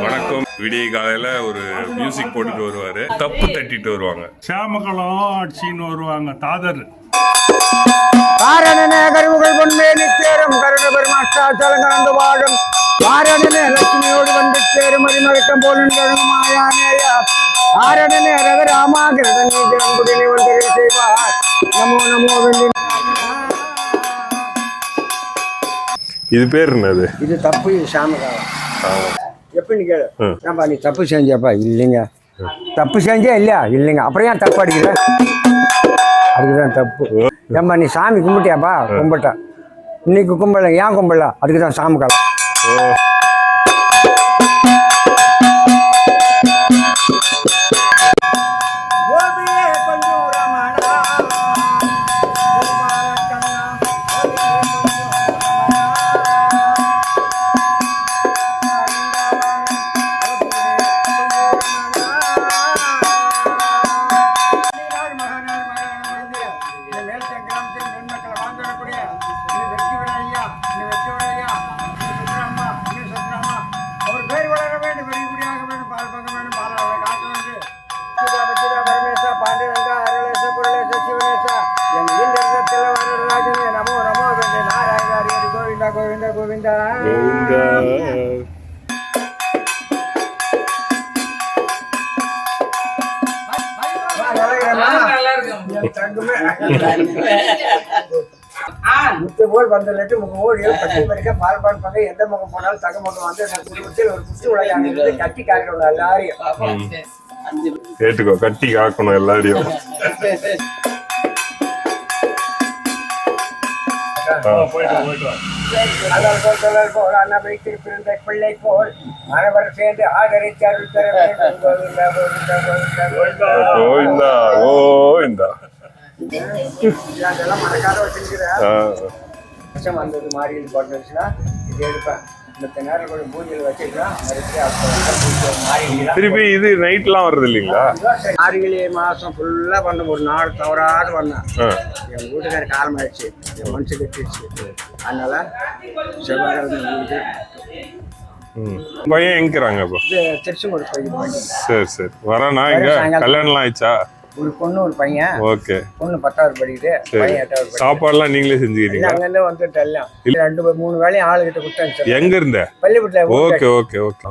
வணக்கம். விடிய காலையில ஒரு மியூசிக் போட்டுட்டு வருவாரு, தப்பு தட்டிட்டு வருவாங்க. சாமக்களம் ஆட்சின்னு வருவாங்க. தாதர் காரணனே கருவுகள் பொன்மே நிச்சேரும் கருண பெருமாஷ்டாச்சலம் கலந்து வாழும் காரணனே லட்சுமியோடு வந்து சேரும் மறிமறக்கம் போலும் மாயானேயா காரணனே ரகராமா கிருதன் குடினி வந்து செய்வார் நமோ நமோ வெள்ளி. இது பேர் என்னது? இது தப்பு. இது சாமகாலம். எப்படின்னு கேளு. ஏன்பா நீ தப்பு செஞ்சப்பா? இல்லைங்க. தப்பு செஞ்சே இல்லையா? இல்லைங்க. அப்புறம் ஏன் தப்பு அடிக்கிற? அதுக்குதான் தப்பு. ஏன்பா நீ சாமி கும்பிட்டியாப்பா? கும்பிட்டா. இன்னைக்கு கும்பிடல. ஏன் கும்பிடல? அதுக்கு தான் சாமகாலம். கோவிந்தா கோவிந்தா போல் வந்த லட்டு முகம் ஓடி பால் பார்ப்பாங்க. எந்த முகம் போனாலும் தக முகம் வந்து ஒரு குச்சி உலக கட்டி காக்கணும் எல்லாரையும். கேட்டுக்கோ, கட்டி காக்கணும் எல்லாரையும். பிள்ளை போல் அனைவர் சேர்ந்து ஆதரித்தார். அதெல்லாம் மறக்காத வச்சிருக்கிறேன். வந்தது மாறியில் போட்டுச்சுன்னா இது எடுப்பேன். திருப்பி இது நைட்லாம் வருது இல்லைங்களா? மார்கழி மாசம் ஃபுல்லா பண்ண ஒரு நாள் தவறாது பண்ணேன். என் வீட்டுக்கார காலம் ஆயிடுச்சு, என் மனசு கட்டிடுச்சு. அதனால செவ்வாய் பையன் எங்கிறாங்க இப்போ? திருச்செங்கோடு போய். சரி சரி. வரானா? இங்க கல்யாணம்லாம் ஆயிடுச்சா? ஒரு பொண்ணு ஒரு பையன். ஓகே. பொண்ணு 10வது படிக்குது, பையன் 8வது. சாப்பாடுலாம் நீங்களே செஞ்சுக்கிறீங்க? அங்க இருந்து வந்துட்டு எல்லாம் 2-3 வேலையும் ஆளு கிட்ட கொடுத்தாங்க. எங்க இருந்த? பள்ளிப்பட்டில. Okay okay okay.